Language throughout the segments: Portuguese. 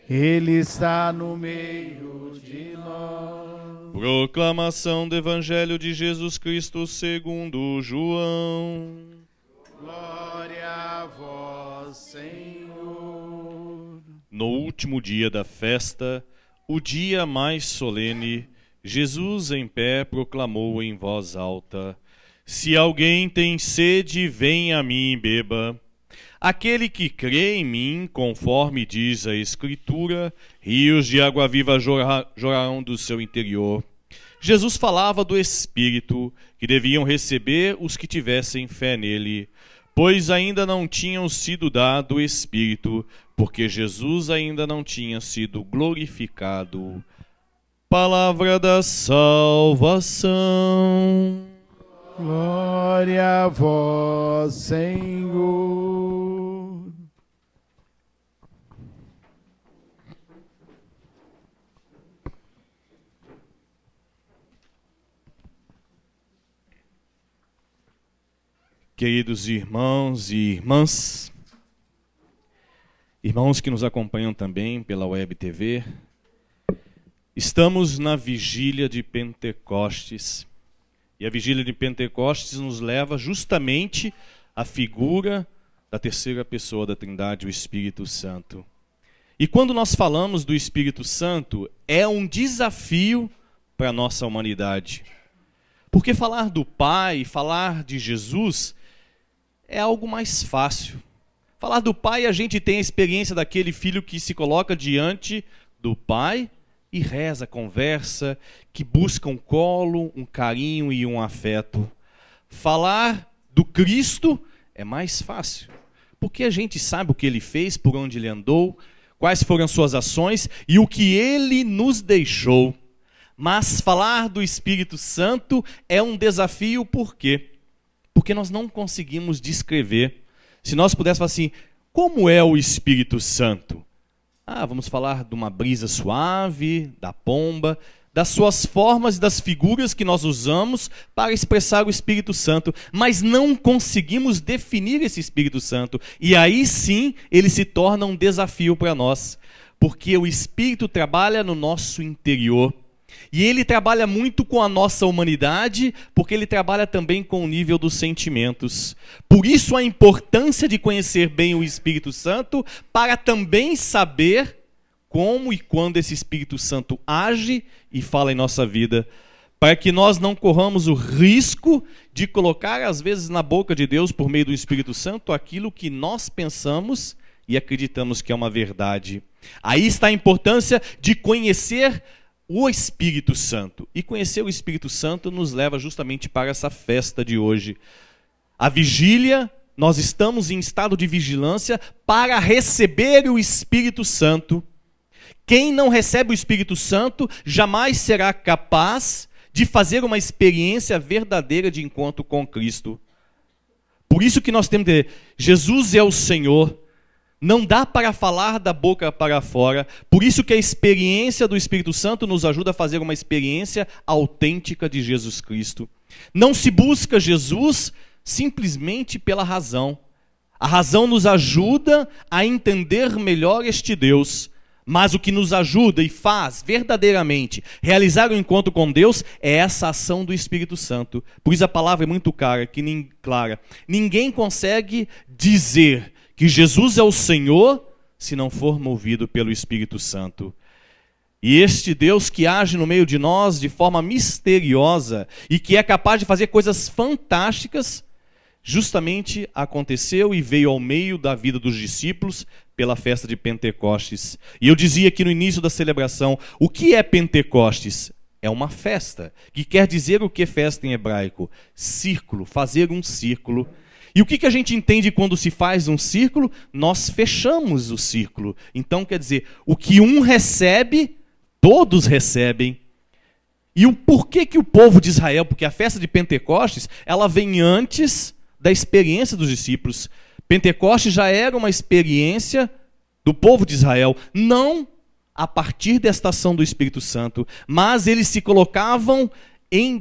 Ele está no meio de nós. Proclamação do Evangelho de Jesus Cristo segundo João. Glória a vós, Senhor. No último dia da festa, o dia mais solene, Jesus em pé proclamou em voz alta: Se alguém tem sede, venha a mim e beba. Aquele que crê em mim, conforme diz a Escritura, rios de água viva jorrarão do seu interior. Jesus falava do Espírito que deviam receber os que tivessem fé nele, pois ainda não tinham sido dado o Espírito, porque Jesus ainda não tinha sido glorificado. Palavra da salvação. Glória a vós, Senhor. Queridos irmãos e irmãs, irmãos que nos acompanham também pela Web TV, estamos na vigília de Pentecostes. E a vigília de Pentecostes nos leva justamente à figura da terceira pessoa da Trindade, o Espírito Santo. E quando nós falamos do Espírito Santo, é um desafio para a nossa humanidade. Porque falar do Pai, falar de Jesus, é algo mais fácil. Falar do Pai, a gente tem a experiência daquele filho que se coloca diante do Pai e reza, conversa, que busca um colo, um carinho e um afeto. Falar do Cristo é mais fácil, porque a gente sabe o que ele fez, por onde ele andou, quais foram as suas ações e o que ele nos deixou. Mas falar do Espírito Santo é um desafio, por quê? Porque nós não conseguimos descrever. Se nós pudéssemos falar assim, como é o Espírito Santo? Vamos falar de uma brisa suave, da pomba, das suas formas e das figuras que nós usamos para expressar o Espírito Santo, mas não conseguimos definir esse Espírito Santo. E aí sim, ele se torna um desafio para nós, porque o Espírito trabalha no nosso interior. E ele trabalha muito com a nossa humanidade, porque ele trabalha também com o nível dos sentimentos. Por isso a importância de conhecer bem o Espírito Santo, para também saber como e quando esse Espírito Santo age e fala em nossa vida, para que nós não corramos o risco de colocar, às vezes, na boca de Deus, por meio do Espírito Santo, aquilo que nós pensamos e acreditamos que é uma verdade. Aí está a importância de conhecer o Espírito Santo. E conhecer o Espírito Santo nos leva justamente para essa festa de hoje. A vigília, nós estamos em estado de vigilância para receber o Espírito Santo. Quem não recebe o Espírito Santo jamais será capaz de fazer uma experiência verdadeira de encontro com Cristo. Por isso que nós temos que dizer, Jesus é o Senhor. Não dá para falar da boca para fora. Por isso que a experiência do Espírito Santo nos ajuda a fazer uma experiência autêntica de Jesus Cristo. Não se busca Jesus simplesmente pela razão. A razão nos ajuda a entender melhor este Deus. Mas o que nos ajuda e faz verdadeiramente realizar o encontro com Deus é essa ação do Espírito Santo. Por isso a palavra é muito clara. Ninguém consegue dizer que Jesus é o Senhor se não for movido pelo Espírito Santo. E este Deus que age no meio de nós de forma misteriosa e que é capaz de fazer coisas fantásticas, justamente aconteceu e veio ao meio da vida dos discípulos pela festa de Pentecostes. E eu dizia aqui no início da celebração, o que é Pentecostes? É uma festa, que quer dizer o que é festa em hebraico? Círculo, fazer um círculo. E o que a gente entende quando se faz um círculo? Nós fechamos o círculo. Então quer dizer, o que um recebe, todos recebem. E o porquê que o povo de Israel, porque a festa de Pentecostes, ela vem antes da experiência dos discípulos. Pentecostes já era uma experiência do povo de Israel, não a partir desta ação do Espírito Santo, mas eles se colocavam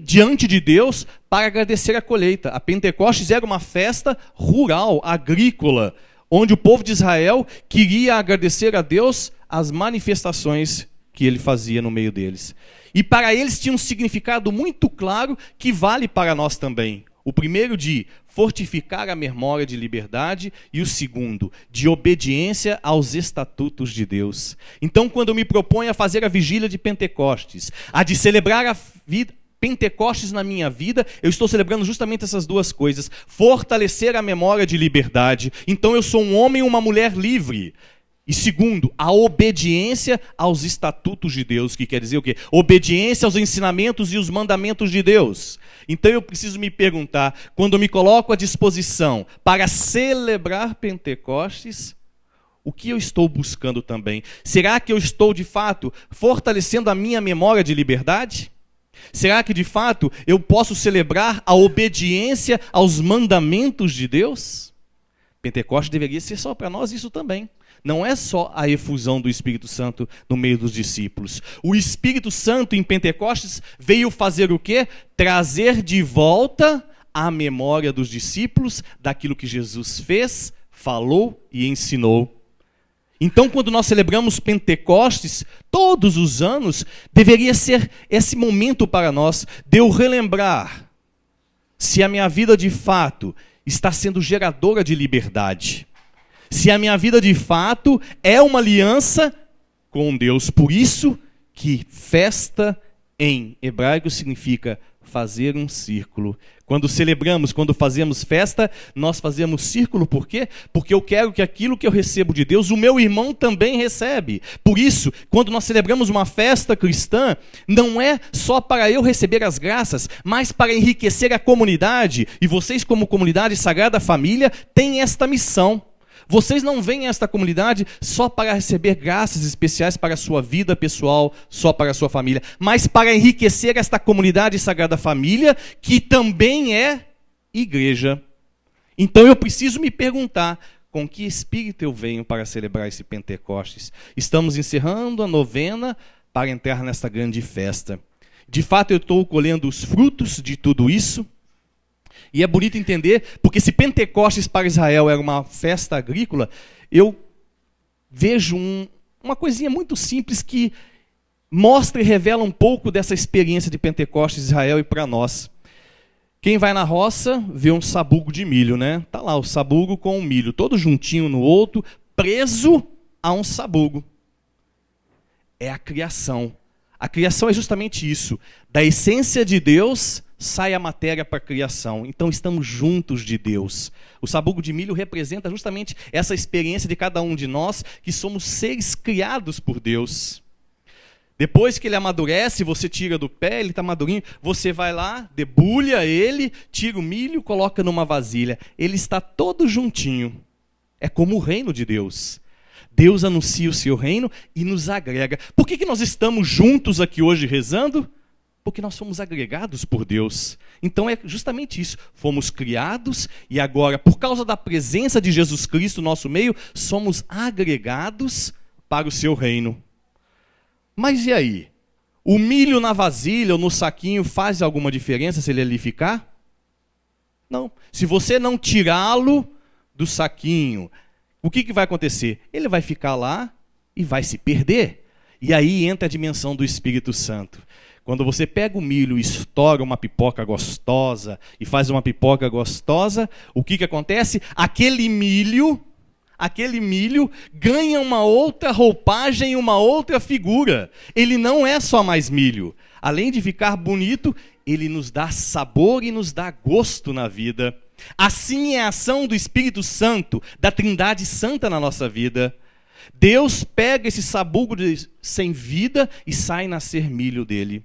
diante de Deus para agradecer a colheita. A Pentecostes era uma festa rural, agrícola, onde o povo de Israel queria agradecer a Deus as manifestações que ele fazia no meio deles. E para eles tinha um significado muito claro que vale para nós também. O primeiro de fortificar a memória de liberdade e o segundo de obediência aos estatutos de Deus. Então, quando eu me proponho a fazer a vigília de Pentecostes, a de celebrar a vida Pentecostes na minha vida, eu estou celebrando justamente essas duas coisas. Fortalecer a memória de liberdade. Então eu sou um homem e uma mulher livre. E segundo, a obediência aos estatutos de Deus, que quer dizer o quê? Obediência aos ensinamentos e os mandamentos de Deus. Então eu preciso me perguntar, quando eu me coloco à disposição para celebrar Pentecostes, o que eu estou buscando também? Será que eu estou de fato fortalecendo a minha memória de liberdade? Será que de fato eu posso celebrar a obediência aos mandamentos de Deus? Pentecostes deveria ser só para nós isso também. Não é só a efusão do Espírito Santo no meio dos discípulos. O Espírito Santo em Pentecostes veio fazer o quê? Trazer de volta a memória dos discípulos daquilo que Jesus fez, falou e ensinou. Então, quando nós celebramos Pentecostes, todos os anos, deveria ser esse momento para nós de eu relembrar se a minha vida de fato está sendo geradora de liberdade. Se a minha vida de fato é uma aliança com Deus. Por isso que festa em hebraico significa fazer um círculo. Quando celebramos, quando fazemos festa, nós fazemos círculo. Por quê? Porque eu quero que aquilo que eu recebo de Deus, o meu irmão também recebe. Por isso, quando nós celebramos uma festa cristã, não é só para eu receber as graças, mas para enriquecer a comunidade. E vocês, como comunidade Sagrada Família, têm esta missão. Vocês não vêm a esta comunidade só para receber graças especiais para a sua vida pessoal, só para a sua família, mas para enriquecer esta comunidade Sagrada Família, que também é igreja. Então eu preciso me perguntar, com que espírito eu venho para celebrar esse Pentecostes? Estamos encerrando a novena para entrar nesta grande festa. De fato eu estou colhendo os frutos de tudo isso. E é bonito entender, porque se Pentecostes para Israel era uma festa agrícola, eu vejo uma coisinha muito simples que mostra e revela um pouco dessa experiência de Pentecostes de Israel e para nós. Quem vai na roça vê um sabugo de milho, né? Está lá o sabugo com o milho, todo juntinho no outro, preso a um sabugo. É a criação. A criação é justamente isso. Da essência de Deus sai a matéria para a criação. Então estamos juntos de Deus. O sabugo de milho representa justamente essa experiência de cada um de nós, que somos seres criados por Deus. Depois que ele amadurece, você tira do pé, ele está madurinho, você vai lá, debulha ele, tira o milho, coloca numa vasilha. Ele está todo juntinho. É como o reino de Deus. Deus anuncia o seu reino e nos agrega. Por que nós estamos juntos aqui hoje rezando? Porque nós fomos agregados por Deus. Então é justamente isso. Fomos criados e agora, por causa da presença de Jesus Cristo no nosso meio, somos agregados para o seu reino. Mas e aí? O milho na vasilha ou no saquinho faz alguma diferença se ele ali ficar? Não. Se você não tirá-lo do saquinho, o que vai acontecer? Ele vai ficar lá e vai se perder. E aí entra a dimensão do Espírito Santo. Quando você pega o milho e estoura uma pipoca gostosa e faz uma pipoca gostosa, o que acontece? Aquele milho ganha uma outra roupagem, uma outra figura. Ele não é só mais milho. Além de ficar bonito, ele nos dá sabor e nos dá gosto na vida. Assim é a ação do Espírito Santo, da Trindade Santa na nossa vida. Deus pega esse sabugo sem vida e sai nascer milho dele.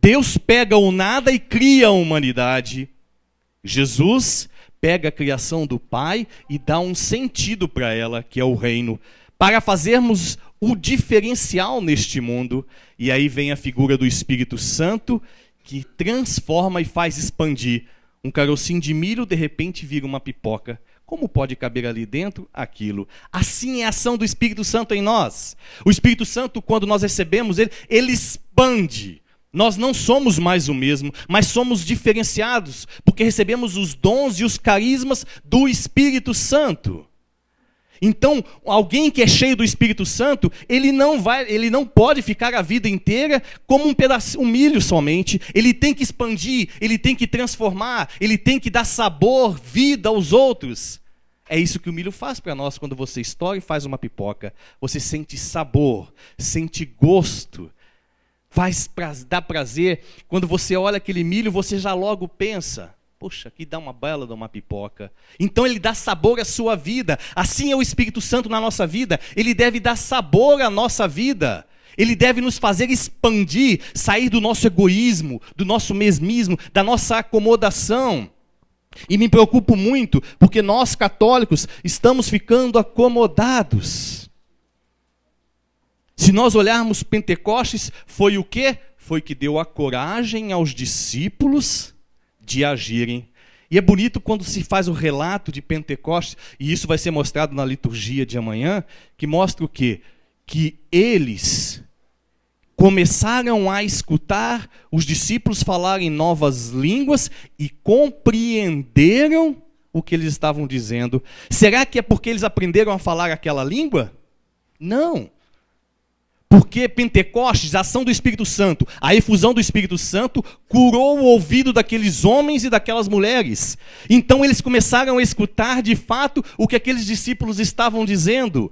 Deus pega o nada e cria a humanidade. Jesus pega a criação do Pai e dá um sentido para ela, que é o reino, para fazermos o diferencial neste mundo. E aí vem a figura do Espírito Santo, que transforma e faz expandir. Um carocinho de milho, de repente, vira uma pipoca. Como pode caber ali dentro aquilo? Assim é a ação do Espírito Santo em nós. O Espírito Santo, quando nós recebemos ele expande. Nós não somos mais o mesmo, mas somos diferenciados, porque recebemos os dons e os carismas do Espírito Santo. Então, alguém que é cheio do Espírito Santo, ele não pode ficar a vida inteira como um milho somente. Ele tem que expandir, ele tem que transformar, ele tem que dar sabor, vida aos outros. É isso que o milho faz para nós quando você estoura e faz uma pipoca. Você sente sabor, sente gosto, dá prazer. Quando você olha aquele milho, você já logo pensa: poxa, aqui dá uma bela de uma pipoca. Então ele dá sabor à sua vida. Assim é o Espírito Santo na nossa vida. Ele deve dar sabor à nossa vida. Ele deve nos fazer expandir, sair do nosso egoísmo, do nosso mesmismo, da nossa acomodação. E me preocupo muito, porque nós católicos estamos ficando acomodados. Se nós olharmos Pentecostes, foi o quê? Foi que deu a coragem aos discípulos de agirem. E é bonito quando se faz o relato de Pentecostes, e isso vai ser mostrado na liturgia de amanhã, que mostra o quê? Que eles começaram a escutar os discípulos falarem novas línguas e compreenderam o que eles estavam dizendo. Será que é porque eles aprenderam a falar aquela língua? Não. Porque Pentecostes, a ação do Espírito Santo, a efusão do Espírito Santo, curou o ouvido daqueles homens e daquelas mulheres. Então eles começaram a escutar de fato o que aqueles discípulos estavam dizendo.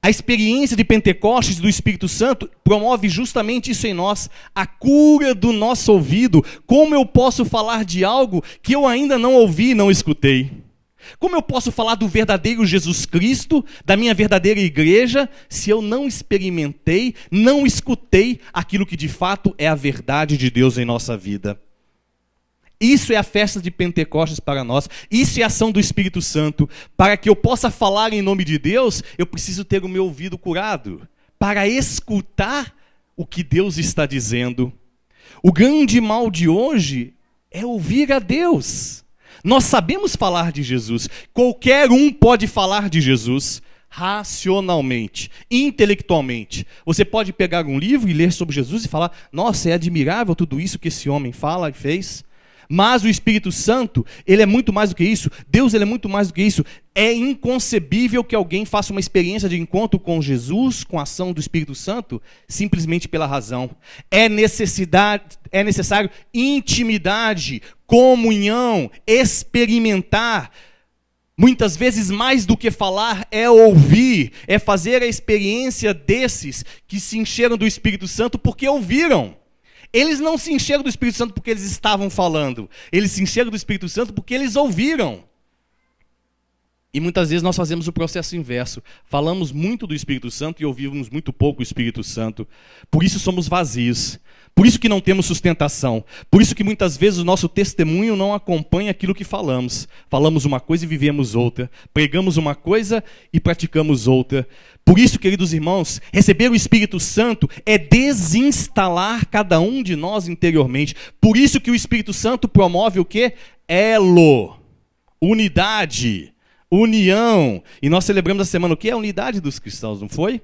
A experiência de Pentecostes do Espírito Santo promove justamente isso em nós, a cura do nosso ouvido. Como eu posso falar de algo que eu ainda não ouvi e não escutei? Como eu posso falar do verdadeiro Jesus Cristo, da minha verdadeira igreja, se eu não experimentei, não escutei aquilo que de fato é a verdade de Deus em nossa vida? Isso é a festa de Pentecostes para nós. Isso é a ação do Espírito Santo. Para que eu possa falar em nome de Deus, eu preciso ter o meu ouvido curado, para escutar o que Deus está dizendo. O grande mal de hoje é ouvir a Deus. Nós sabemos falar de Jesus. Qualquer um pode falar de Jesus racionalmente, intelectualmente. Você pode pegar um livro e ler sobre Jesus e falar: nossa, é admirável tudo isso que esse homem fala e fez. Mas o Espírito Santo, ele é muito mais do que isso. Deus, ele é muito mais do que isso. É inconcebível que alguém faça uma experiência de encontro com Jesus, com a ação do Espírito Santo, simplesmente pela razão. É necessário intimidade, comunhão, experimentar. Muitas vezes, mais do que falar, é ouvir, é fazer a experiência desses que se encheram do Espírito Santo porque ouviram. Eles não se encheram do Espírito Santo porque eles estavam falando. Eles se encheram do Espírito Santo porque eles ouviram. E muitas vezes nós fazemos o processo inverso. Falamos muito do Espírito Santo e ouvimos muito pouco o Espírito Santo. Por isso somos vazios. Por isso que não temos sustentação. Por isso que muitas vezes o nosso testemunho não acompanha aquilo que falamos. Falamos uma coisa e vivemos outra. Pregamos uma coisa e praticamos outra. Por isso, queridos irmãos, receber o Espírito Santo é desinstalar cada um de nós interiormente. Por isso que o Espírito Santo promove o quê? Elo, unidade, união. E nós celebramos essa semana o quê? A unidade dos cristãos, não foi?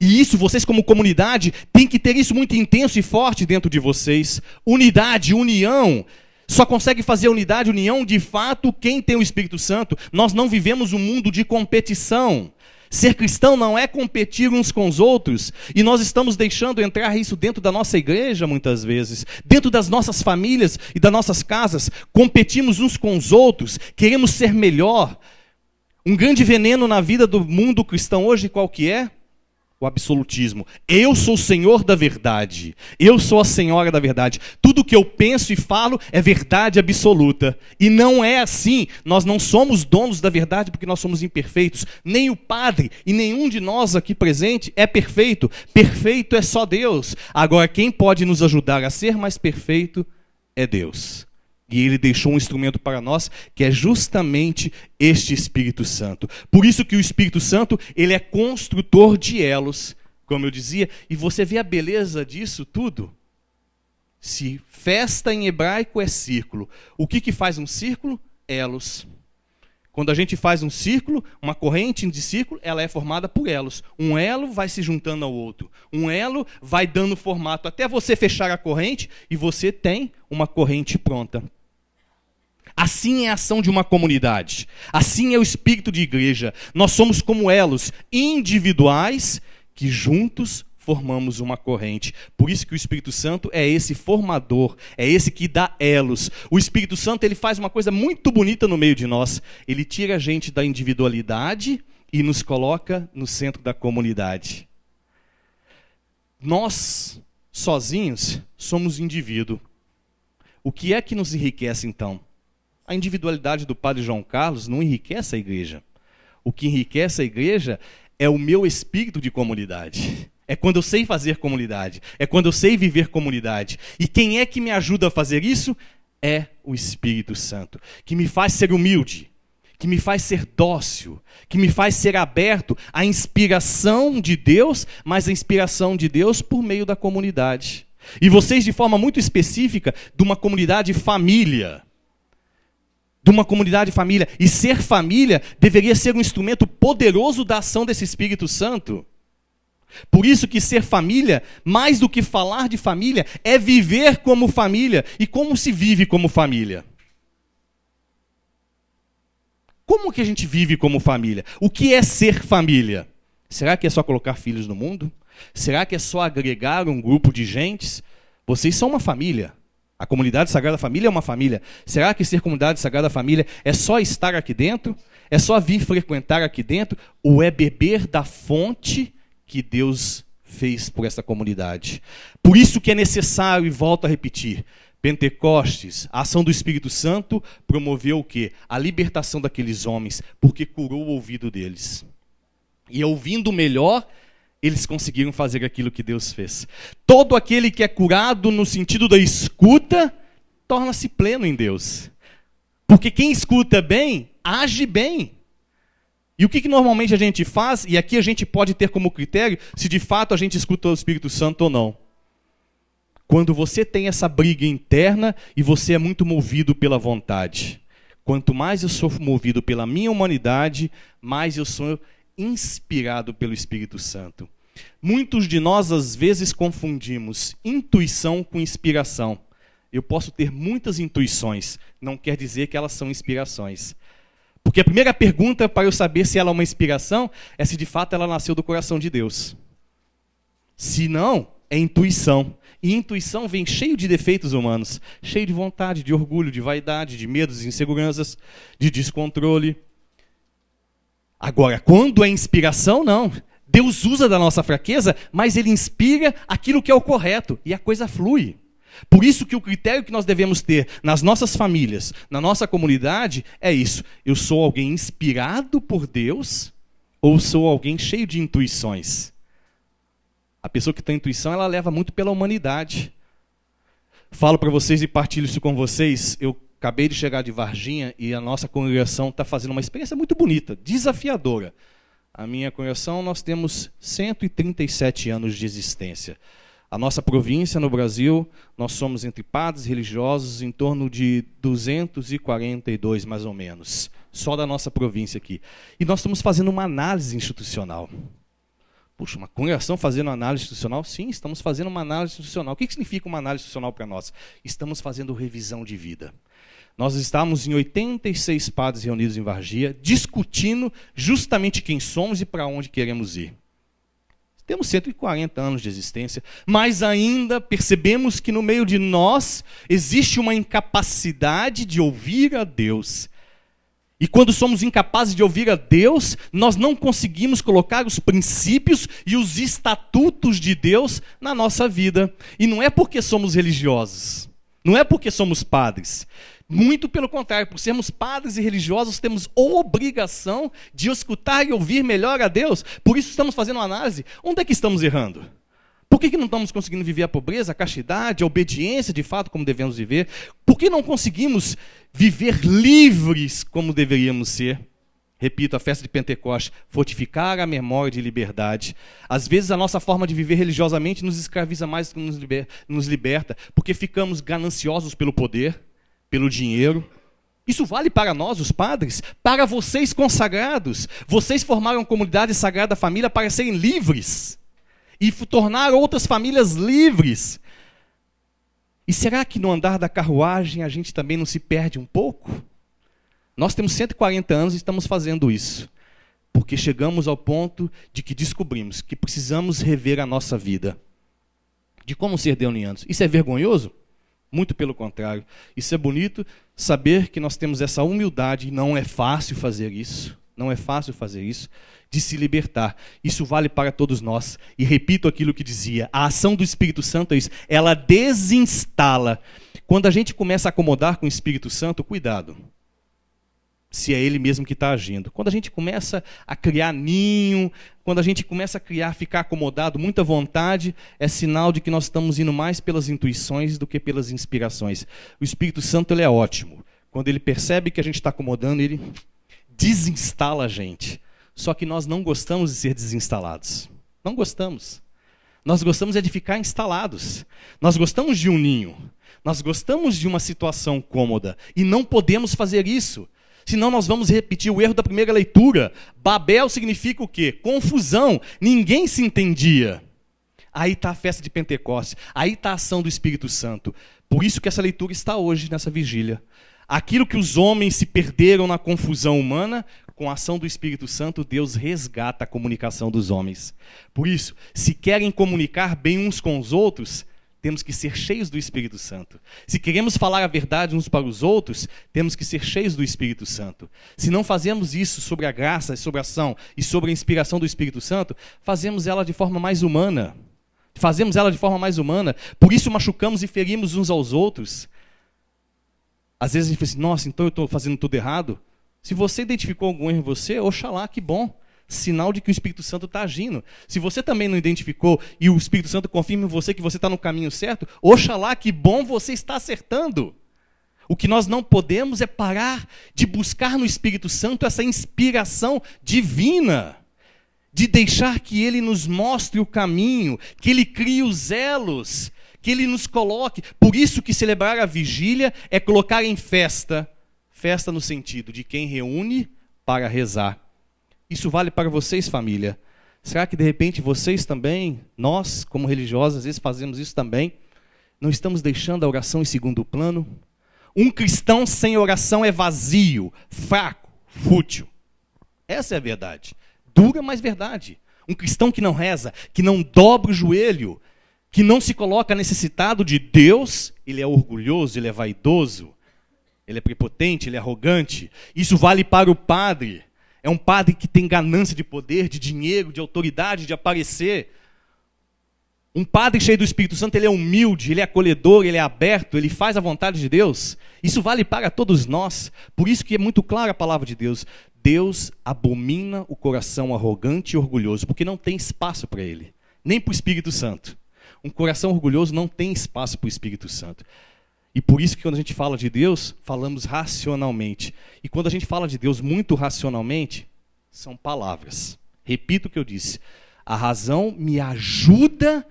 E isso, vocês como comunidade, têm que ter isso muito intenso e forte dentro de vocês. Unidade, união. Só consegue fazer unidade, união, de fato, quem tem o Espírito Santo. Nós não vivemos um mundo de competição. Ser cristão não é competir uns com os outros, e nós estamos deixando entrar isso dentro da nossa igreja muitas vezes, dentro das nossas famílias e das nossas casas. Competimos uns com os outros, queremos ser melhor. Um grande veneno na vida do mundo cristão hoje, qual que é? O absolutismo. Eu sou o Senhor da verdade. Eu sou a Senhora da verdade. Tudo que eu penso e falo é verdade absoluta. E não é assim. Nós não somos donos da verdade porque nós somos imperfeitos. Nem o Padre e nenhum de nós aqui presente é perfeito. Perfeito é só Deus. Agora, quem pode nos ajudar a ser mais perfeito é Deus. E Ele deixou um instrumento para nós, que é justamente este Espírito Santo. Por isso que o Espírito Santo, ele é construtor de elos, como eu dizia. E você vê a beleza disso tudo? Se festa em hebraico é círculo. O que faz um círculo? Elos. Quando a gente faz um círculo, uma corrente de círculo, ela é formada por elos. Um elo vai se juntando ao outro. Um elo vai dando formato até você fechar a corrente e você tem uma corrente pronta. Assim é a ação de uma comunidade. Assim é o espírito de igreja. Nós somos como elos individuais que juntos formamos uma corrente. Por isso que o Espírito Santo é esse formador, é esse que dá elos. O Espírito Santo, ele faz uma coisa muito bonita no meio de nós. Ele tira a gente da individualidade e nos coloca no centro da comunidade. Nós, sozinhos, somos indivíduo. O que é que nos enriquece, então? A individualidade do Padre João Carlos não enriquece a igreja. O que enriquece a igreja é o meu espírito de comunidade. É quando eu sei fazer comunidade. É quando eu sei viver comunidade. E quem é que me ajuda a fazer isso? É o Espírito Santo, que me faz ser humilde, que me faz ser dócil, que me faz ser aberto à inspiração de Deus, mas a inspiração de Deus por meio da comunidade. E vocês, de forma muito específica, de uma comunidade família. De uma comunidade família. E ser família deveria ser um instrumento poderoso da ação desse Espírito Santo. Por isso que ser família, mais do que falar de família, é viver como família. E como se vive como família? Como que a gente vive como família? O que é ser família? Será que é só colocar filhos no mundo? Será que é só agregar um grupo de gentes? Vocês são uma família. A comunidade Sagrada Família é uma família. Será que ser comunidade Sagrada Família é só estar aqui dentro? É só vir frequentar aqui dentro? Ou é beber da fonte que Deus fez por essa comunidade? Por isso que é necessário, e volto a repetir, Pentecostes, a ação do Espírito Santo promoveu o quê? A libertação daqueles homens, porque curou o ouvido deles. E ouvindo melhor, eles conseguiram fazer aquilo que Deus fez. Todo aquele que é curado no sentido da escuta, torna-se pleno em Deus. Porque quem escuta bem, age bem. E o que normalmente a gente faz, e aqui a gente pode ter como critério, se de fato a gente escuta o Espírito Santo ou não. Quando você tem essa briga interna e você é muito movido pela vontade. Quanto mais eu sou movido pela minha humanidade, mais eu sou inspirado pelo Espírito Santo. Muitos de nós, às vezes, confundimos intuição com inspiração. Eu posso ter muitas intuições, não quer dizer que elas são inspirações. Porque a primeira pergunta para eu saber se ela é uma inspiração é se de fato ela nasceu do coração de Deus. Se não, é intuição. E intuição vem cheio de defeitos humanos, cheio de vontade, de orgulho, de vaidade, de medos, de inseguranças, de descontrole. Agora, quando é inspiração, não. Deus usa da nossa fraqueza, mas Ele inspira aquilo que é o correto, e a coisa flui. Por isso que o critério que nós devemos ter nas nossas famílias, na nossa comunidade, é isso. Eu sou alguém inspirado por Deus ou sou alguém cheio de intuições? A pessoa que tem intuição, ela leva muito pela humanidade. Falo para vocês e partilho isso com vocês. Eu acabei de chegar de Varginha e a nossa congregação está fazendo uma experiência muito bonita, desafiadora. A minha congregação, nós temos 137 anos de existência. A nossa província no Brasil, nós somos entre padres religiosos em torno de 242, mais ou menos. Só da nossa província aqui. E nós estamos fazendo uma análise institucional. Puxa, uma congregação fazendo análise institucional? Sim, estamos fazendo uma análise institucional. O que significa uma análise institucional para nós? Estamos fazendo revisão de vida. Nós estamos em 86 padres reunidos em Varginha, discutindo justamente quem somos e para onde queremos ir. Temos 140 anos de existência, mas ainda percebemos que no meio de nós existe uma incapacidade de ouvir a Deus. E quando somos incapazes de ouvir a Deus, nós não conseguimos colocar os princípios e os estatutos de Deus na nossa vida. E não é porque somos religiosos, não é porque somos padres. Muito pelo contrário, por sermos padres e religiosos, temos obrigação de escutar e ouvir melhor a Deus. Por isso estamos fazendo uma análise. Onde é que estamos errando? Por que não estamos conseguindo viver a pobreza, a castidade, a obediência de fato como devemos viver? Por que não conseguimos viver livres como deveríamos ser? Repito, a festa de Pentecostes, fortificar a memória de liberdade. Às vezes a nossa forma de viver religiosamente nos escraviza mais do que nos liberta, porque ficamos gananciosos pelo poder, pelo dinheiro. Isso vale para nós, os padres, para vocês consagrados. Vocês formaram a comunidade Sagrada Família para serem livres e tornar outras famílias livres. E será que no andar da carruagem a gente também não se perde um pouco? Nós temos 140 anos e estamos fazendo isso. Porque chegamos ao ponto de que descobrimos que precisamos rever a nossa vida. De como ser deonianos. Isso é vergonhoso? Muito pelo contrário. Isso é bonito, saber que nós temos essa humildade, e não é fácil fazer isso. Não é fácil fazer isso, de se libertar. Isso vale para todos nós. E repito aquilo que dizia, a ação do Espírito Santo é isso, ela desinstala. Quando a gente começa a acomodar com o Espírito Santo, cuidado. Se é ele mesmo que está agindo. Quando a gente começa a criar ninho, quando a gente começa a criar, ficar acomodado, muita vontade, é sinal de que nós estamos indo mais pelas intuições do que pelas inspirações. O Espírito Santo ele é ótimo. Quando ele percebe que a gente está acomodando, ele desinstala a gente. Só que nós não gostamos de ser desinstalados. Não gostamos. Nós gostamos é de ficar instalados. Nós gostamos de um ninho. Nós gostamos de uma situação cômoda. E não podemos fazer isso. Senão nós vamos repetir o erro da primeira leitura. Babel significa o quê? Confusão. Ninguém se entendia. Aí está a festa de Pentecostes. Aí está a ação do Espírito Santo. Por isso que essa leitura está hoje nessa vigília. Aquilo que os homens se perderam na confusão humana, com a ação do Espírito Santo, Deus resgata a comunicação dos homens. Por isso, se querem comunicar bem uns com os outros, temos que ser cheios do Espírito Santo. Se queremos falar a verdade uns para os outros, temos que ser cheios do Espírito Santo. Se não fazemos isso sobre a graça, sobre a ação e sobre a inspiração do Espírito Santo, fazemos ela de forma mais humana. Fazemos ela de forma mais humana. Por isso machucamos e ferimos uns aos outros. Às vezes a gente fala assim, nossa, então eu estou fazendo tudo errado. Se você identificou algum erro em você, oxalá, que bom. Sinal de que o Espírito Santo está agindo. Se você também não identificou e o Espírito Santo confirma em você que você está no caminho certo, oxalá, que bom, você está acertando. O que nós não podemos é parar de buscar no Espírito Santo essa inspiração divina. De deixar que Ele nos mostre o caminho, que Ele crie os elos, que Ele nos coloque. Por isso que celebrar a vigília é colocar em festa. Festa no sentido de quem reúne para rezar. Isso vale para vocês, família. Será que de repente vocês também, nós como religiosos, às vezes fazemos isso também? Não estamos deixando a oração em segundo plano? Um cristão sem oração é vazio, fraco, fútil. Essa é a verdade. Dura, mas verdade. Um cristão que não reza, que não dobra o joelho, que não se coloca necessitado de Deus, ele é orgulhoso, ele é vaidoso, ele é prepotente, ele é arrogante. Isso vale para o padre. É um padre que tem ganância de poder, de dinheiro, de autoridade, de aparecer. Um padre cheio do Espírito Santo, ele é humilde, ele é acolhedor, ele é aberto, ele faz a vontade de Deus. Isso vale para todos nós. Por isso que é muito clara a palavra de Deus. Deus abomina o coração arrogante e orgulhoso, porque não tem espaço para ele, nem para o Espírito Santo. Um coração orgulhoso não tem espaço para o Espírito Santo. E por isso que quando a gente fala de Deus, falamos racionalmente. E quando a gente fala de Deus muito racionalmente, são palavras. Repito o que eu disse. A razão me ajuda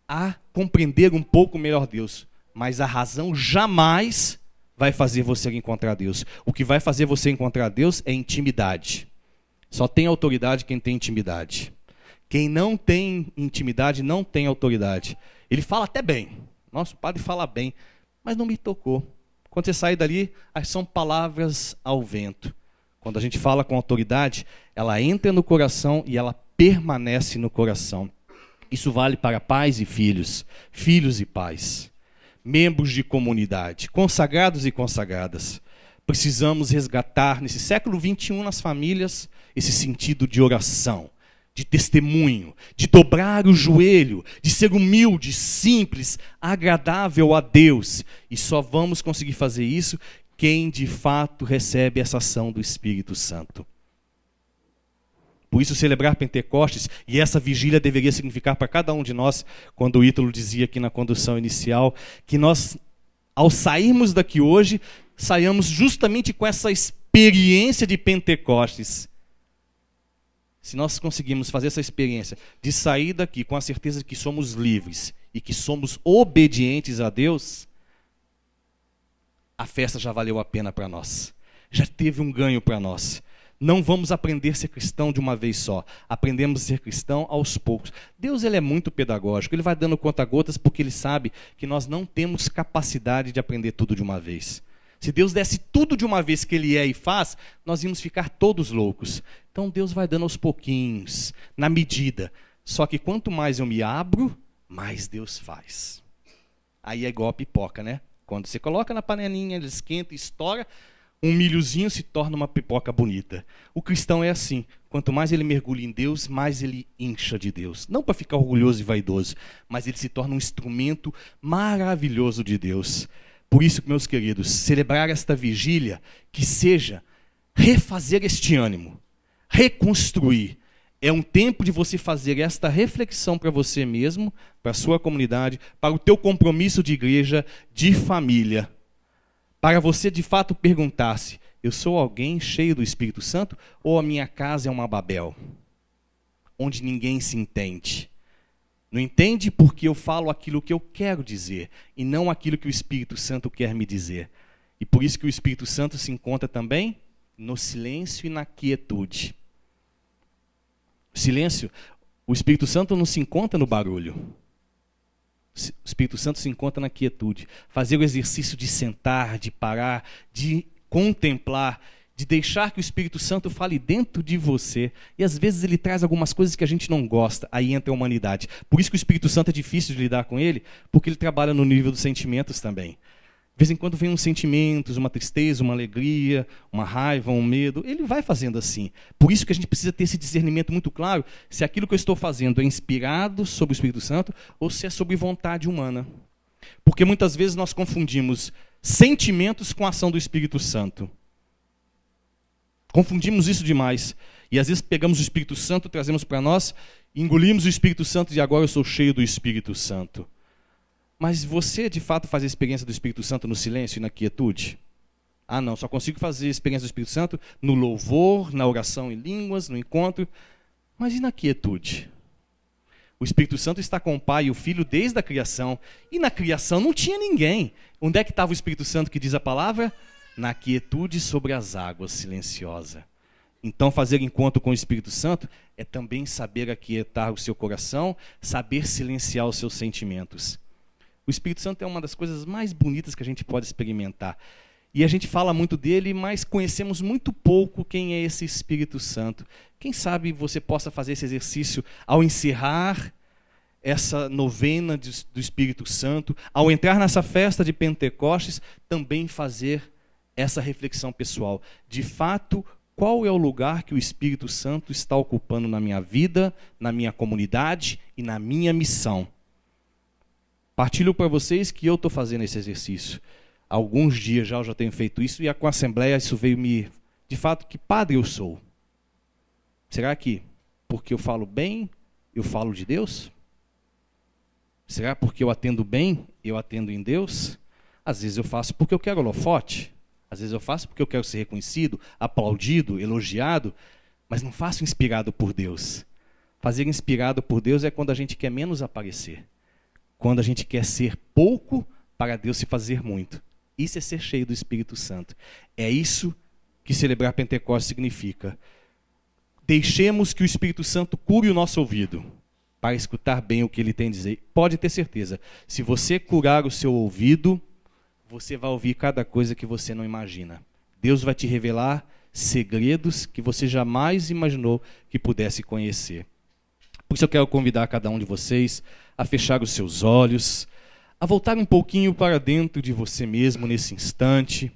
a compreender um pouco melhor Deus. Mas a razão jamais vai fazer você encontrar Deus. O que vai fazer você encontrar Deus é intimidade. Só tem autoridade quem tem intimidade. Quem não tem intimidade não tem autoridade. Ele fala até bem. Nossa, o padre fala bem. Mas não me tocou. Quando você sai dali, são palavras ao vento. Quando a gente fala com autoridade, ela entra no coração e ela permanece no coração. Isso vale para pais e filhos, filhos e pais, membros de comunidade, consagrados e consagradas. Precisamos resgatar nesse século XXI nas famílias esse sentido de oração, de testemunho, de dobrar o joelho, de ser humilde, simples, agradável a Deus. E só vamos conseguir fazer isso quem de fato recebe essa ação do Espírito Santo. Por isso celebrar Pentecostes, e essa vigília deveria significar para cada um de nós, quando o Ítalo dizia aqui na condução inicial, que nós, ao sairmos daqui hoje, saiamos justamente com essa experiência de Pentecostes. Se nós conseguimos fazer essa experiência de sair daqui com a certeza de que somos livres e que somos obedientes a Deus, a festa já valeu a pena para nós. Já teve um ganho para nós. Não vamos aprender a ser cristão de uma vez só. Aprendemos a ser cristão aos poucos. Deus ele é muito pedagógico. Ele vai dando conta-gotas porque Ele sabe que nós não temos capacidade de aprender tudo de uma vez. Se Deus desse tudo de uma vez que Ele é e faz, nós íamos ficar todos loucos. Então Deus vai dando aos pouquinhos, na medida. Só que quanto mais eu me abro, mais Deus faz. Aí é igual a pipoca, né? Quando você coloca na panelinha, ele esquenta, estoura, um milhozinho se torna uma pipoca bonita. O cristão é assim. Quanto mais ele mergulha em Deus, mais ele incha de Deus. Não para ficar orgulhoso e vaidoso, mas ele se torna um instrumento maravilhoso de Deus. Por isso, meus queridos, celebrar esta vigília, que seja refazer este ânimo, reconstruir. É um tempo de você fazer esta reflexão para você mesmo, para a sua comunidade, para o teu compromisso de igreja, de família. Para você, de fato, perguntar-se, eu sou alguém cheio do Espírito Santo ou a minha casa é uma Babel? Onde ninguém se entende. Não entende porque eu falo aquilo que eu quero dizer e não aquilo que o Espírito Santo quer me dizer. E por isso que o Espírito Santo se encontra também no silêncio e na quietude. Silêncio, o Espírito Santo não se encontra no barulho. O Espírito Santo se encontra na quietude. Fazer o exercício de sentar, de parar, de contemplar, de deixar que o Espírito Santo fale dentro de você. E às vezes ele traz algumas coisas que a gente não gosta. Aí entra a humanidade. Por isso que o Espírito Santo é difícil de lidar com ele, porque ele trabalha no nível dos sentimentos também. De vez em quando vem uns sentimentos, uma tristeza, uma alegria, uma raiva, um medo. Ele vai fazendo assim. Por isso que a gente precisa ter esse discernimento muito claro se aquilo que eu estou fazendo é inspirado sobre o Espírito Santo ou se é sobre vontade humana. Porque muitas vezes nós confundimos sentimentos com a ação do Espírito Santo. Confundimos isso demais. E às vezes pegamos o Espírito Santo, trazemos para nós, engolimos o Espírito Santo e agora eu sou cheio do Espírito Santo. Mas você, de fato, faz a experiência do Espírito Santo no silêncio e na quietude? Ah, não, só consigo fazer a experiência do Espírito Santo no louvor, na oração em línguas, no encontro. Mas e na quietude? O Espírito Santo está com o Pai e o Filho desde a criação. E na criação não tinha ninguém. Onde é que estava o Espírito Santo que diz a palavra? Na quietude sobre as águas, silenciosa. Então, fazer encontro com o Espírito Santo é também saber aquietar o seu coração, saber silenciar os seus sentimentos. O Espírito Santo é uma das coisas mais bonitas que a gente pode experimentar. E a gente fala muito dele, mas conhecemos muito pouco quem é esse Espírito Santo. Quem sabe você possa fazer esse exercício ao encerrar essa novena do Espírito Santo, ao entrar nessa festa de Pentecostes, também fazer essa reflexão pessoal. De fato, qual é o lugar que o Espírito Santo está ocupando na minha vida, na minha comunidade e na minha missão? Partilho para vocês que eu estou fazendo esse exercício. Há alguns dias já eu já tenho feito isso e com a Assembleia isso veio me... De fato, que padre eu sou? Será que porque eu falo bem, eu falo de Deus? Será porque eu atendo bem, eu atendo em Deus? Às vezes eu faço porque eu quero holofote. Às vezes eu faço porque eu quero ser reconhecido, aplaudido, elogiado. Mas não faço inspirado por Deus. Fazer inspirado por Deus é quando a gente quer menos aparecer. Quando a gente quer ser pouco para Deus se fazer muito. Isso é ser cheio do Espírito Santo. É isso que celebrar Pentecostes significa. Deixemos que o Espírito Santo cure o nosso ouvido para escutar bem o que ele tem a dizer. Pode ter certeza, se você curar o seu ouvido, você vai ouvir cada coisa que você não imagina. Deus vai te revelar segredos que você jamais imaginou que pudesse conhecer. Por isso eu quero convidar cada um de vocês a fechar os seus olhos, a voltar um pouquinho para dentro de você mesmo nesse instante.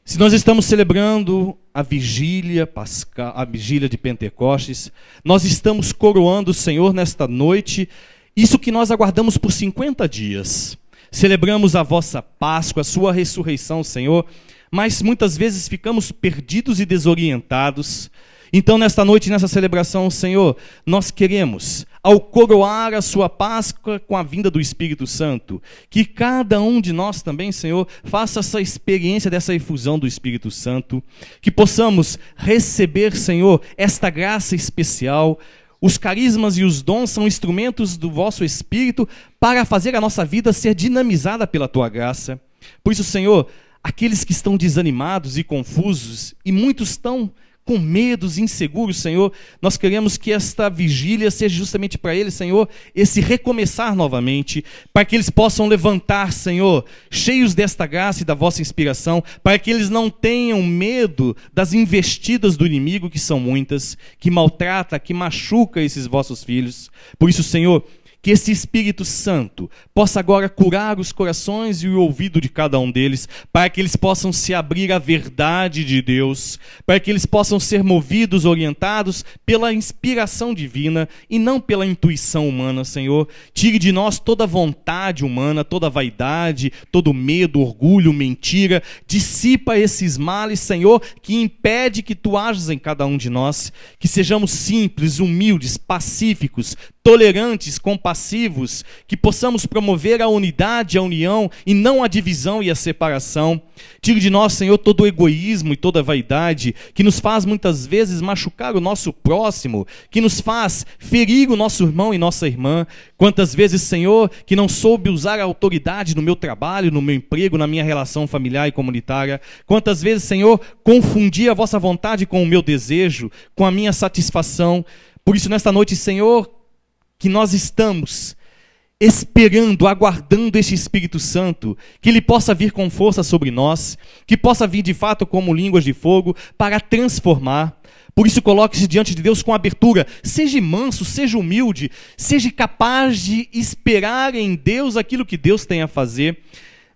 Se nós estamos celebrando a vigília pascal, a vigília de Pentecostes, nós estamos coroando o Senhor nesta noite, isso que nós aguardamos por 50 dias. Celebramos a vossa Páscoa, a sua ressurreição, Senhor, mas muitas vezes ficamos perdidos e desorientados. Então, nesta noite, nessa celebração, Senhor, nós queremos, ao coroar a sua Páscoa com a vinda do Espírito Santo, que cada um de nós também, Senhor, faça essa experiência dessa efusão do Espírito Santo, que possamos receber, Senhor, esta graça especial. Os carismas e os dons são instrumentos do vosso Espírito para fazer a nossa vida ser dinamizada pela tua graça. Por isso, Senhor, aqueles que estão desanimados e confusos, e muitos estão com medos, inseguros, Senhor, nós queremos que esta vigília seja justamente para eles, Senhor, esse recomeçar novamente, para que eles possam levantar, Senhor, cheios desta graça e da vossa inspiração, para que eles não tenham medo das investidas do inimigo, que são muitas, que maltrata, que machuca esses vossos filhos. Por isso, Senhor, que esse Espírito Santo possa agora curar os corações e o ouvido de cada um deles, para que eles possam se abrir à verdade de Deus, para que eles possam ser movidos, orientados pela inspiração divina e não pela intuição humana, Senhor. Tire de nós toda vontade humana, toda vaidade, todo medo, orgulho, mentira. Dissipa esses males, Senhor, que impede que Tu ajas em cada um de nós, que sejamos simples, humildes, pacíficos, tolerantes, compassivos, que possamos promover a unidade, a união e não a divisão e a separação. Tire de nós, Senhor, todo o egoísmo e toda a vaidade que nos faz muitas vezes machucar o nosso próximo, que nos faz ferir o nosso irmão e nossa irmã. Quantas vezes, Senhor, que não soube usar a autoridade no meu trabalho, no meu emprego, na minha relação familiar e comunitária. Quantas vezes, Senhor, confundi a vossa vontade com o meu desejo, com a minha satisfação. Por isso, nesta noite, Senhor, que nós estamos esperando, aguardando este Espírito Santo, que Ele possa vir com força sobre nós, que possa vir de fato como línguas de fogo para transformar. Por isso coloque-se diante de Deus com abertura, seja manso, seja humilde, seja capaz de esperar em Deus aquilo que Deus tem a fazer.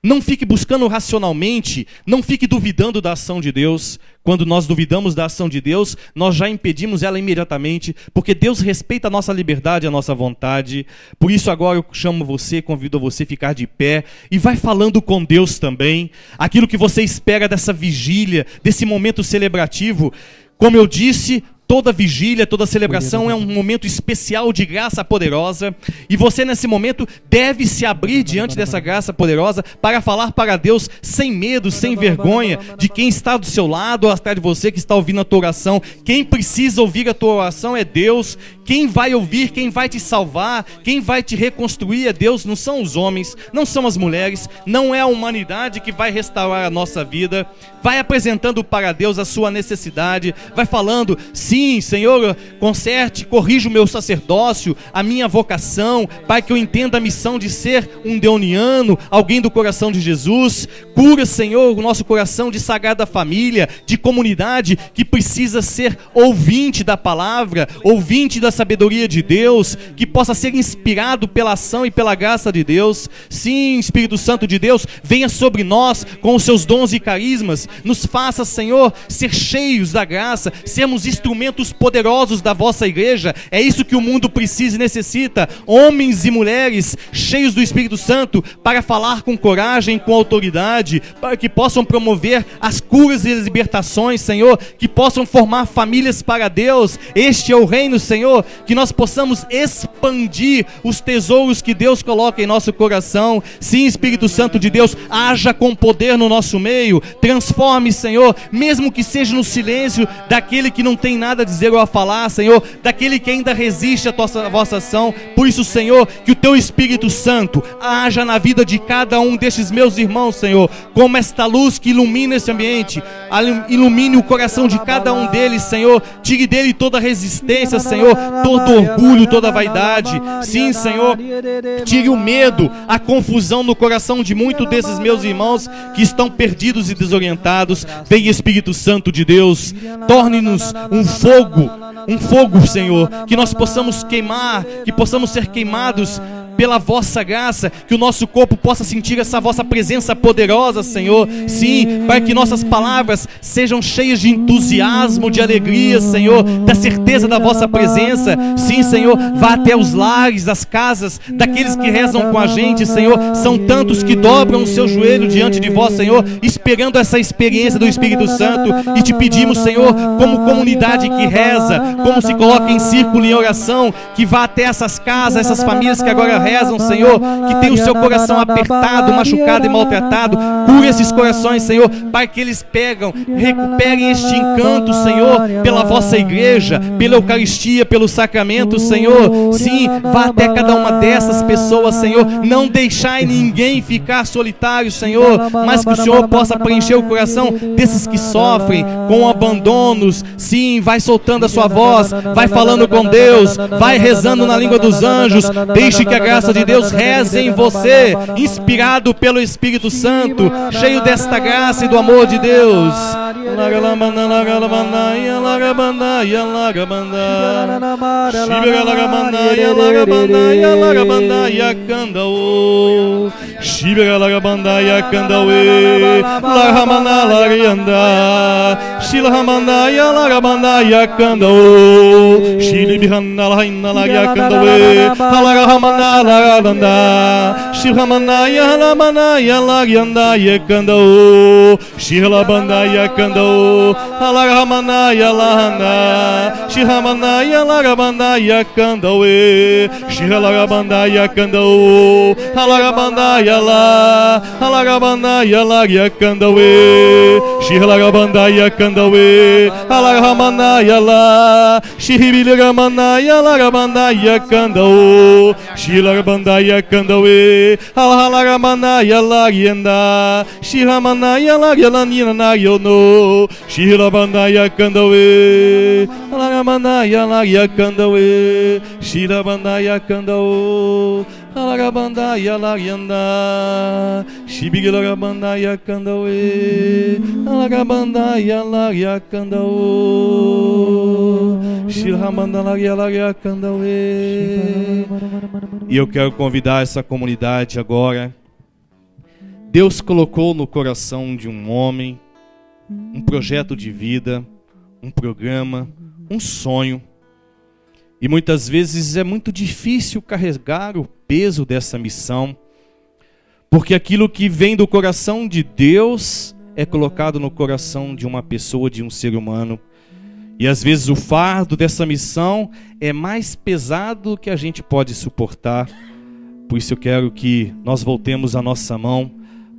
Não fique buscando racionalmente, não fique duvidando da ação de Deus. Quando nós duvidamos da ação de Deus, nós já impedimos ela imediatamente, porque Deus respeita a nossa liberdade, a nossa vontade. Por isso agora eu chamo você, convido você a ficar de pé e vai falando com Deus também, aquilo que você espera dessa vigília, desse momento celebrativo. Como eu disse, toda vigília, toda celebração é um momento especial de graça poderosa, e você nesse momento deve se abrir diante dessa graça poderosa para falar para Deus sem medo, sem vergonha de quem está do seu lado ou atrás de você que está ouvindo a tua oração. Quem precisa ouvir a tua oração é Deus. Quem vai ouvir, quem vai te salvar, quem vai te reconstruir é Deus. Não são os homens, não são as mulheres, não é a humanidade que vai restaurar a nossa vida. Vai apresentando para Deus a sua necessidade, vai falando: sim, Senhor, conserte, corrija o meu sacerdócio, a minha vocação, para que eu entenda a missão de ser um deoniano, alguém do coração de Jesus. Cura, Senhor, o nosso coração de sagrada família, de comunidade, que precisa ser ouvinte da palavra, ouvinte da sabedoria de Deus, que possa ser inspirado pela ação e pela graça de Deus. Sim, Espírito Santo de Deus, venha sobre nós com os seus dons e carismas, nos faça, Senhor, ser cheios da graça, sermos instrumentos poderosos da vossa igreja. É isso que o mundo precisa e necessita, homens e mulheres cheios do Espírito Santo, para falar com coragem, com autoridade, para que possam promover as curas e as libertações, Senhor, que possam formar famílias para Deus. Este é o reino, Senhor, que nós possamos expandir os tesouros que Deus coloca em nosso coração. Sim, Espírito Santo de Deus, haja com poder no nosso meio, transforme, Senhor, mesmo que seja no silêncio daquele que não tem nada a dizer ou a falar, Senhor, daquele que ainda resiste à vossa ação. Por isso, Senhor, que o Teu Espírito Santo haja na vida de cada um destes meus irmãos, Senhor, como esta luz que ilumina esse ambiente, ilumine o coração de cada um deles, Senhor, tire dele toda resistência, Senhor, todo orgulho, toda vaidade. Sim, Senhor, tire o medo, a confusão no coração de muitos desses meus irmãos que estão perdidos e desorientados. Vem, Espírito Santo de Deus, torne-nos um fogo, Senhor, que nós possamos queimar, que possamos ser queimados pela vossa graça, que o nosso corpo possa sentir essa vossa presença poderosa, Senhor. Sim, para que nossas palavras sejam cheias de entusiasmo, de alegria, Senhor, da certeza da vossa presença. Sim, Senhor, vá até os lares, as casas daqueles que rezam com a gente, Senhor. São tantos que dobram o seu joelho diante de vós, Senhor, esperando essa experiência do Espírito Santo, e te pedimos, Senhor, como comunidade que reza, como se coloca em círculo em oração, que vá até essas casas, essas famílias que agora rezam, Senhor, que tem o seu coração apertado, machucado e maltratado. Cura esses corações, Senhor, para que eles recuperem este encanto, Senhor, pela vossa igreja, pela Eucaristia, pelo sacramento, Senhor. Sim, vá até cada uma dessas pessoas, Senhor. Não deixai ninguém ficar solitário, Senhor, mas que o Senhor possa preencher o coração desses que sofrem com abandonos. Sim, vai soltando a sua voz, vai falando com Deus, vai rezando na língua dos anjos. Deixe que a graça de Deus reze em você, inspirado pelo Espírito Santo, cheio desta graça e do amor de Deus. E eu quero convidar essa comunidade agora. Deus colocou no coração de um homem um projeto de vida, um programa, um sonho. E muitas vezes é muito difícil carregar o peso dessa missão, porque aquilo que vem do coração de Deus é colocado no coração de uma pessoa, de um ser humano. E às vezes o fardo dessa missão é mais pesado do que a gente pode suportar. Por isso eu quero que nós voltemos a nossa mão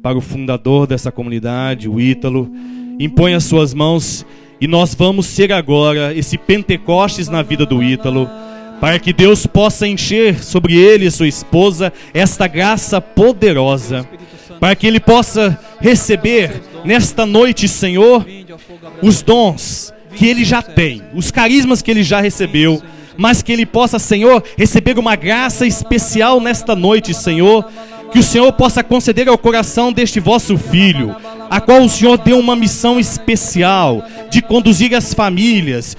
para o fundador dessa comunidade, o Ítalo. Impõe as suas mãos e nós vamos ser agora esse Pentecostes na vida do Ítalo, para que Deus possa encher sobre ele e sua esposa esta graça poderosa, para que ele possa receber nesta noite, Senhor, os dons que ele já tem, os carismas que ele já recebeu, mas que ele possa, Senhor, receber uma graça especial nesta noite, Senhor, que o Senhor possa conceder ao coração deste vosso filho, a qual o Senhor deu uma missão especial de conduzir as famílias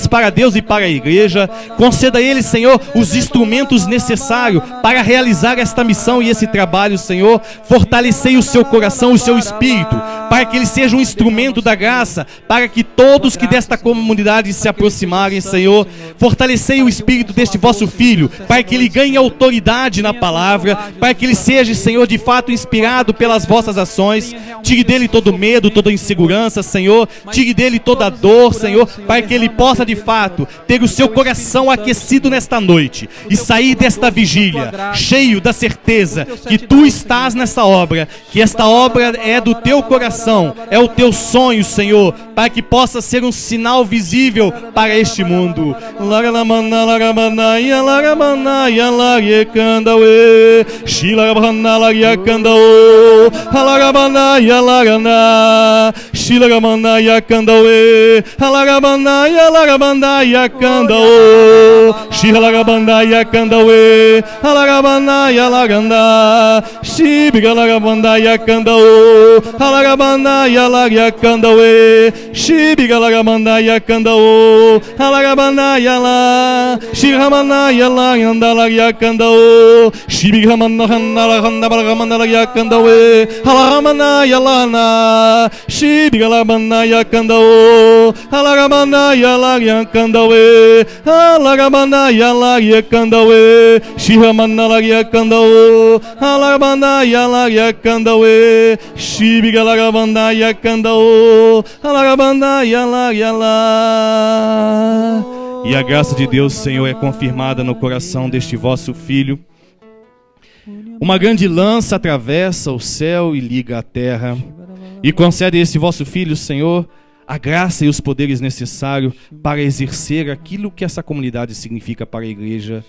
para Deus e para a igreja. Conceda a ele, Senhor, os instrumentos necessários para realizar esta missão e esse trabalho, Senhor. Fortalecei o seu coração, o seu espírito, para que ele seja um instrumento da graça, para que todos que desta comunidade se aproximarem, Senhor. Fortalecei o espírito deste vosso filho, para que ele ganhe autoridade na palavra, para que ele seja, Senhor, de fato inspirado pelas vossas ações. Tire dele todo medo, toda insegurança, Senhor. Tire dele toda dor, Senhor, para que ele possa de fato ter o seu coração aquecido nesta noite e sair desta vigília cheio da certeza que tu estás nessa obra, que esta obra é do teu coração, é o teu sonho, Senhor, para que possa ser um sinal visível para este mundo. E a graça de Deus, Senhor, é confirmada no coração deste vosso filho. Uma grande lança atravessa o céu e liga a terra. E concede a esse vosso filho, Senhor, a graça e os poderes necessários para exercer aquilo que essa comunidade significa para a igreja.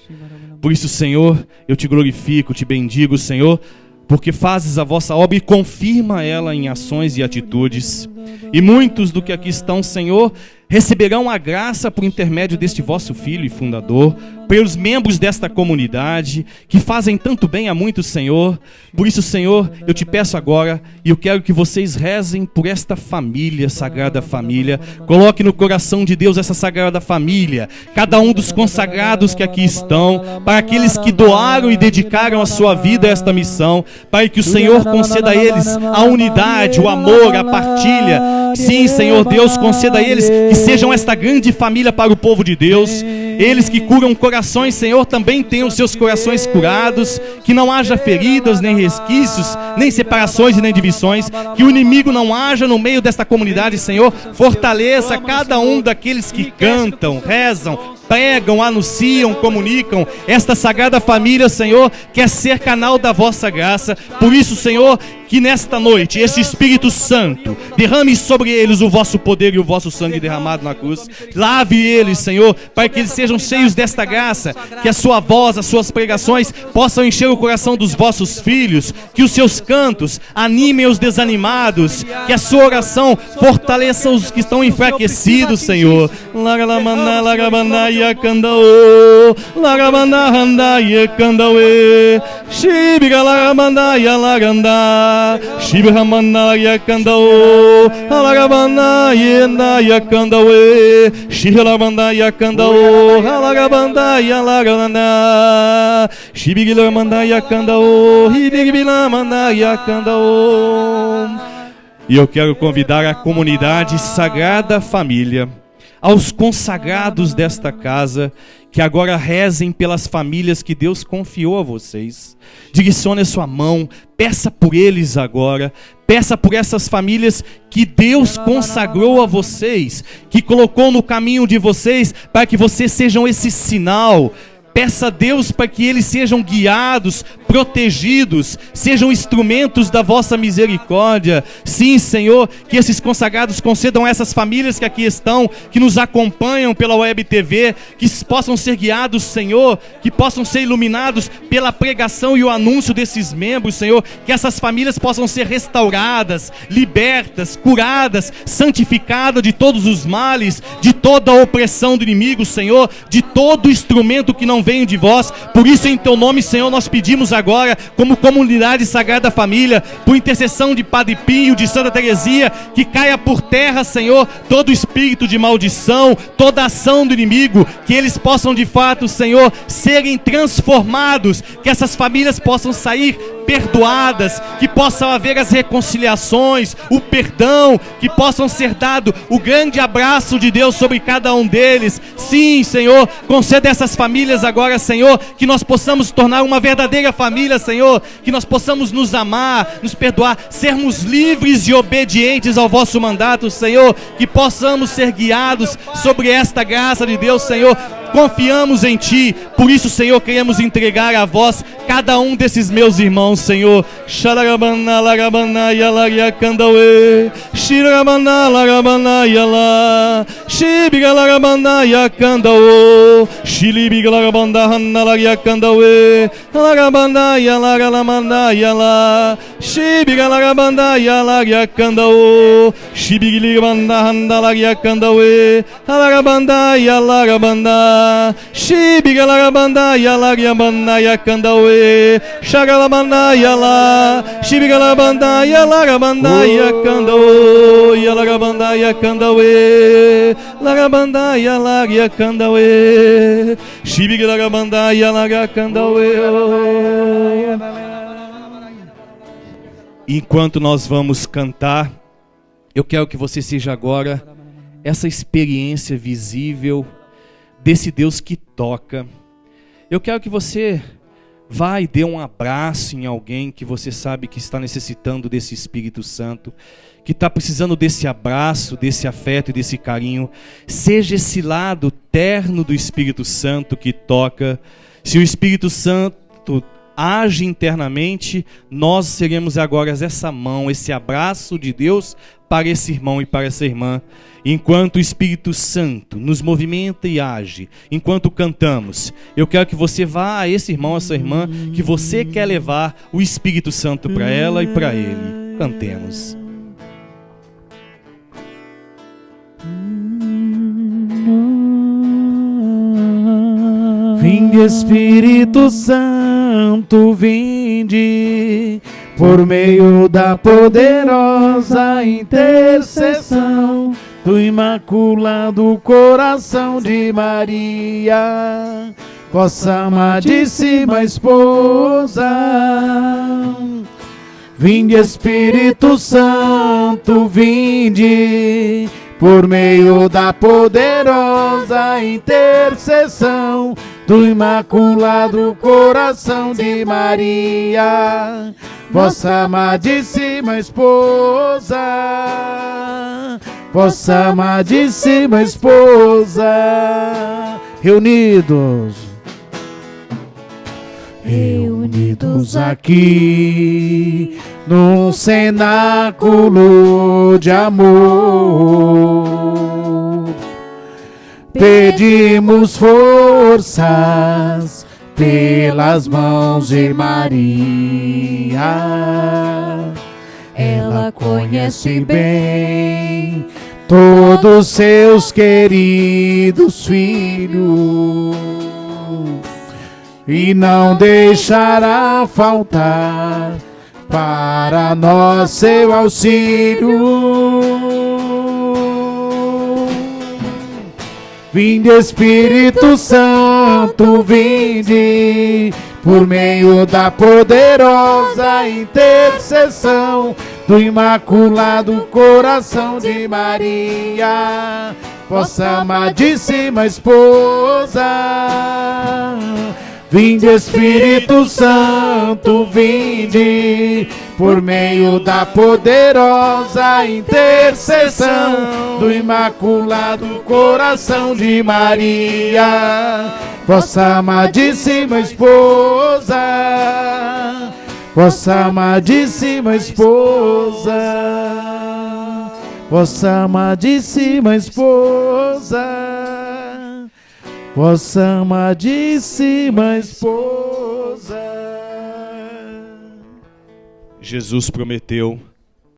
Por isso, Senhor, eu te glorifico, te bendigo, Senhor, porque fazes a vossa obra e confirma ela em ações e atitudes. E muitos do que aqui estão, Senhor, receberão a graça por intermédio deste vosso Filho e fundador, pelos membros desta comunidade, que fazem tanto bem a muitos, Senhor. Por isso, Senhor, eu te peço agora, e eu quero que vocês rezem por esta família, Sagrada Família. Coloque no coração de Deus essa Sagrada Família, cada um dos consagrados que aqui estão, para aqueles que doaram e dedicaram a sua vida a esta missão, para que o Senhor conceda a eles a unidade, o amor, a partilha. Sim, Senhor Deus, conceda a eles que sejam esta grande família para o povo de Deus. Eles que curam corações, Senhor, também tenham os seus corações curados, que não haja feridas, nem resquícios, nem separações e nem divisões, que o inimigo não haja no meio desta comunidade, Senhor. Fortaleça cada um daqueles que cantam, rezam, pregam, anunciam, comunicam. Esta Sagrada Família, Senhor, quer ser canal da vossa graça. Por isso, Senhor, que nesta noite esse Espírito Santo derrame sobre eles o vosso poder e o vosso sangue derramado na cruz. Lave eles, Senhor, para que eles sejam cheios desta graça, que a sua voz, as suas pregações possam encher o coração dos vossos filhos, que os seus cantos animem os desanimados, que a sua oração fortaleça os que estão enfraquecidos, Senhor. Shibihamana yakandao, Alagabana yena yakandawe, Shihilamanda yakandao, Alagabanda yalagana, Shibigilamanda yakandao, Hibigilamanda yakandao. E eu quero convidar a comunidade Sagrada Família, aos consagrados desta casa, que agora rezem pelas famílias que Deus confiou a vocês. Direcione a sua mão, peça por eles agora, peça por essas famílias que Deus consagrou a vocês, que colocou no caminho de vocês, para que vocês sejam esse sinal. Peça a Deus para que eles sejam guiados, protegidos, sejam instrumentos da vossa misericórdia. Sim, Senhor, que esses consagrados concedam a essas famílias que aqui estão, que nos acompanham pela Web TV, que possam ser guiados, Senhor, que possam ser iluminados pela pregação e o anúncio desses membros, Senhor, que essas famílias possam ser restauradas, libertas, curadas, santificadas de todos os males, de toda a opressão do inimigo, Senhor, de todo instrumento que não vem de vós. Por isso, em teu nome, Senhor, nós pedimos agora, como comunidade Sagrada Família, por intercessão de Padre Pio, de Santa Teresia, que caia por terra, Senhor, todo espírito de maldição, toda ação do inimigo, que eles possam de fato, Senhor, serem transformados, que essas famílias possam sair perdoadas, que possam haver as reconciliações, o perdão, que possam ser dado o grande abraço de Deus sobre cada um deles. Sim, Senhor, conceda a essas famílias agora, Senhor, que nós possamos tornar uma verdadeira família, Senhor, que nós possamos nos amar, nos perdoar, sermos livres e obedientes ao vosso mandato, Senhor, que possamos ser guiados sobre esta graça de Deus, Senhor. Confiamos em Ti, por isso, Senhor, queremos entregar a vós cada um desses meus irmãos, Senhor. Sharagabana lagabana yalaria kandawe, Shiragabana lagabana yala, Shibiga lagabana yakandao, Shilibiga lagabanda hanalaria kandawe, Lagabanda yalagalamanda yala, Shibiga lagabanda yalaria kandao, Shibiga lagabanda hanalaria kandawe, Lagabanda yalagabanda, Shibigalabanda yalagabanda yakandawe, Shagalabanda yala, Shibigalabanda yalagabanda yakandao, Yalagabanda yakandawe, Lagabanda yalagandawe, Shibigalabanda yalagandawe. Enquanto nós vamos cantar, eu quero que você seja agora essa experiência visível desse Deus que toca. Eu quero que você vá e dê um abraço em alguém que você sabe que está necessitando desse Espírito Santo, que está precisando desse abraço, desse afeto e desse carinho. Seja esse lado interno do Espírito Santo que toca. Se o Espírito Santo age internamente, nós seremos agora essa mão, esse abraço de Deus para esse irmão e para essa irmã. Enquanto o Espírito Santo nos movimenta e age, enquanto cantamos, eu quero que você vá a esse irmão, essa irmã, que você quer levar o Espírito Santo para ela e para ele. Cantemos. Vinde, Espírito Santo, vinde, por meio da poderosa intercessão do Imaculado Coração de Maria, vossa amadíssima esposa. Vinde, Espírito Santo, vinde, por meio da poderosa intercessão do Imaculado Coração de Maria, vossa amadíssima esposa, vossa amadíssima esposa. Reunidos aqui num cenáculo de amor, pedimos forças pelas mãos de Maria. Ela conhece bem todos seus queridos filhos e não deixará faltar para nós seu auxílio. Vinde, Espírito Santo, vinde, por meio da poderosa intercessão do Imaculado Coração de Maria, vossa amadíssima esposa. Vinde, Espírito Santo, vinde, por meio da poderosa intercessão do Imaculado Coração de Maria, vossa amadíssima esposa, vossa amadíssima esposa, vossa amadíssima esposa, vossa amadíssima esposa. Jesus prometeu